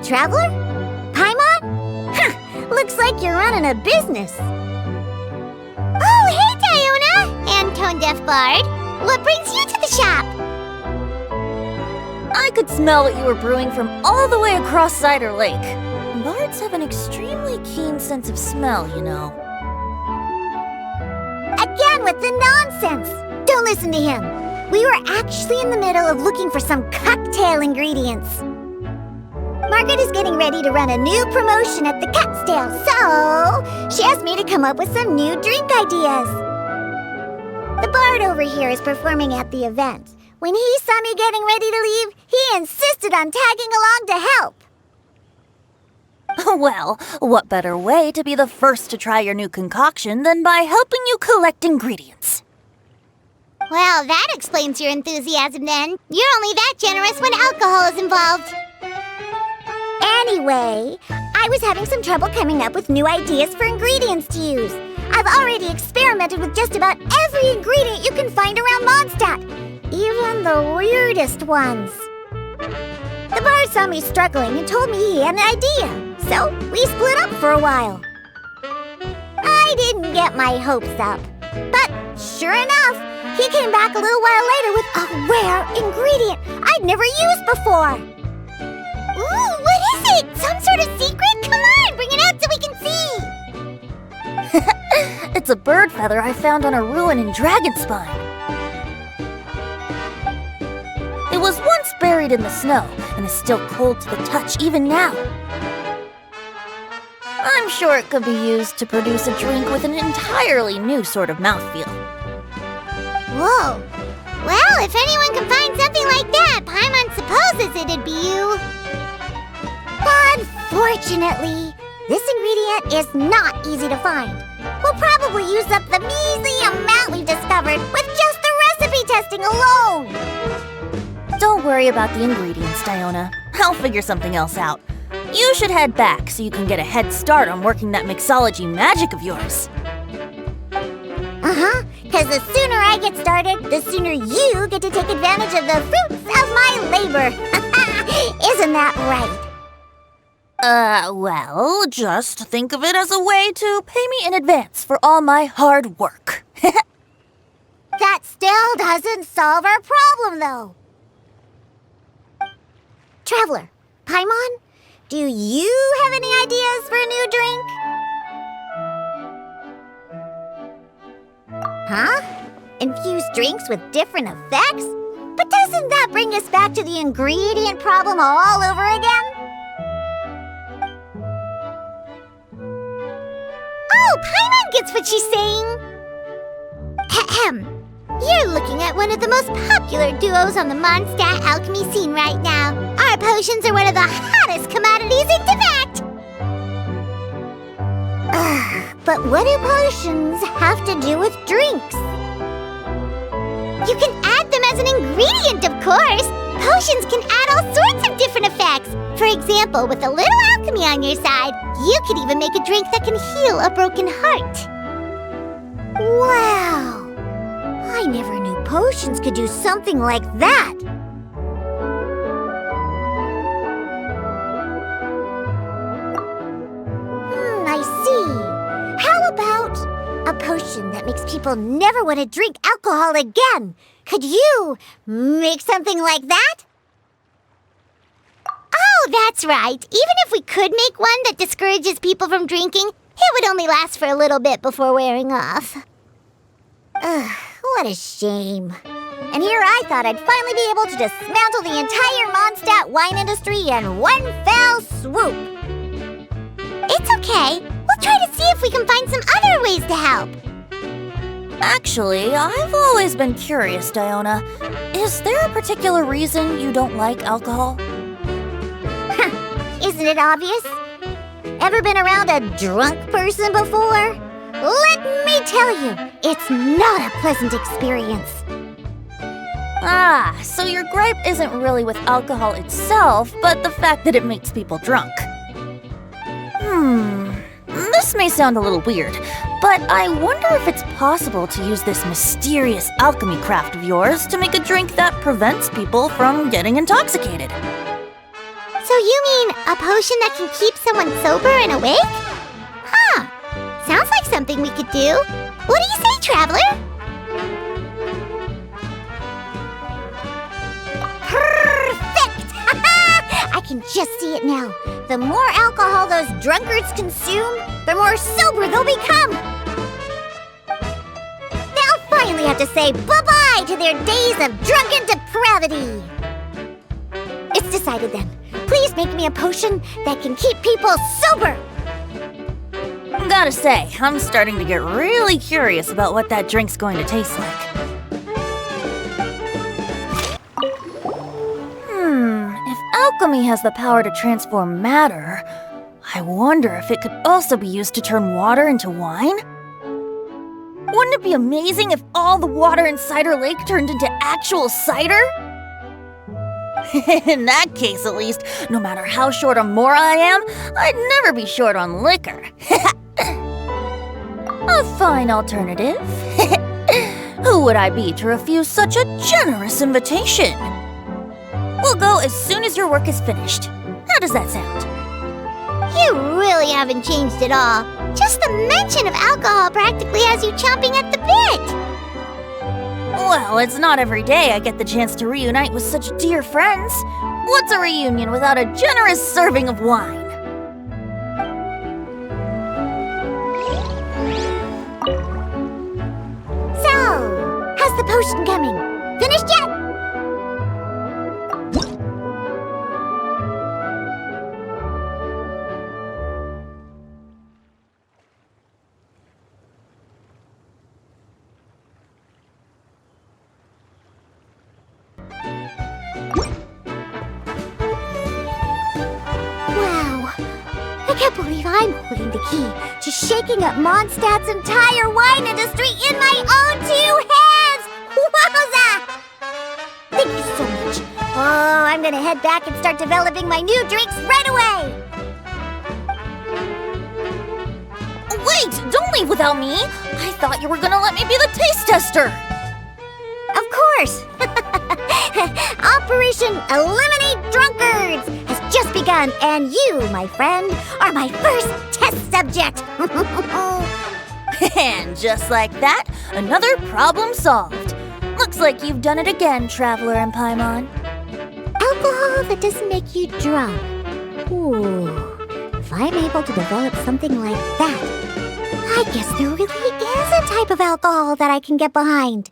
Traveler? Paimon? Huh, looks like you're running a business. Oh, hey, Diona! And Tone Deaf Bard. What brings you to the shop? I could smell what you were brewing from all the way across Cider Lake. Bards have an extremely keen sense of smell, you know. Again with the nonsense! Don't listen to him. We were actually in the middle of looking for some cocktail ingredients. Margaret is getting ready to run a new promotion at the Catstail, so she asked me to come up with some new drink ideas. The bard over here is performing at the event. When he saw me getting ready to leave, he insisted on tagging along to help. Well, what better way to be the first to try your new concoction than by helping you collect ingredients? Well, that explains your enthusiasm then. You're only that generous when alcohol is involved. Anyway, I was having some trouble coming up with new ideas for ingredients to use. I've already experimented with just about every ingredient you can find around Mondstadt, even the weirdest ones. The bard saw me struggling and told me he had an idea, so we split up for a while. I didn't get my hopes up, but sure enough, he came back a little while later with a rare ingredient I'd never used before. Ooh, what is it? Some sort of secret? Come on, bring it out so we can see! It's a bird feather I found on a ruin in Dragonspine. It was once buried in the snow and is still cold to the touch even now. I'm sure it could be used to produce a drink with an entirely new sort of mouthfeel. Whoa. Well, if anyone can find something like that, Paimon supposes it'd be you. Unfortunately, this ingredient is not easy to find. We'll probably use up the measly amount we've discovered with just the recipe testing alone. Don't worry about the ingredients, Diona. I'll figure something else out. You should head back so you can get a head start on working that mixology magic of yours. Because the sooner I get started, the sooner you get to take advantage of the fruits of my labor. Isn't that right? Well, just think of it as a way to pay me in advance for all my hard work. That still doesn't solve our problem, though. Traveler, Paimon, do you have any ideas for a new drink? Huh? Infused drinks with different effects? But doesn't that bring us back to the ingredient problem all over again? Oh, Paimon gets what she's saying. Ahem. You're looking at one of the most popular duos on the Mondstadt alchemy scene right now. Our potions are one of the hottest commodities in Tibet. But what do potions have to do with drinks? You can add them as an ingredient, of course. Potions can add all sorts of different effects. For example, with a little alchemy on your side, you could even make a drink that can heal a broken heart. Wow! I never knew potions could do something like that. I see. How about a potion that makes people never want to drink alcohol again? Could you make something like that? Oh, that's right. Even if we could make one that discourages people from drinking, it would only last for a little bit before wearing off. Ugh, what a shame. And here I thought I'd finally be able to dismantle the entire Mondstadt wine industry in one fell swoop. It's okay. We'll try to see if we can find some other ways to help. Actually, I've always been curious, Diona. Is there a particular reason you don't like alcohol? Isn't it obvious? Ever been around a drunk person before? Let me tell you, it's not a pleasant experience. Ah, so your gripe isn't really with alcohol itself, but the fact that it makes people drunk. This may sound a little weird, but I wonder if it's possible to use this mysterious alchemy craft of yours to make a drink that prevents people from getting intoxicated. So you mean a potion that can keep someone sober and awake? Huh. Sounds like something we could do. What do you say, Traveler? Perfect! I can just see it now. The more alcohol those drunkards consume, the more sober they'll become. They'll finally have to say bye-bye to their days of drunken depravity. It's decided then. Please make me a potion that can keep people sober. Gotta say, I'm starting to get really curious about what that drink's going to taste like. If alchemy has the power to transform matter, I wonder if it could also be used to turn water into wine? Wouldn't it be amazing if all the water in Cider Lake turned into actual cider? In that case, at least, no matter how short on more I am, I'd never be short on liquor. A fine alternative. Who would I be to refuse such a generous invitation? We'll go as soon as your work is finished. How does that sound? You really haven't changed at all. Just the mention of alcohol practically has you chomping at the bit. Well, it's not every day I get the chance to reunite with such dear friends. What's a reunion without a generous serving of wine? So, how's the potion coming? Finished yet? I can't believe I'm holding the key to shaking up Mondstadt's entire wine industry in my own two hands! Wowza! Thank you so much. Oh, I'm gonna head back and start developing my new drinks right away! Wait, don't leave without me! I thought you were gonna let me be the taste tester! Of course! Operation Eliminate Drunkards has just begun, and you, my friend, are my first test subject! And just like that, another problem solved. Looks like you've done it again, Traveler and Paimon. Alcohol that doesn't make you drunk. Ooh, if I'm able to develop something like that, I guess there really is a type of alcohol that I can get behind.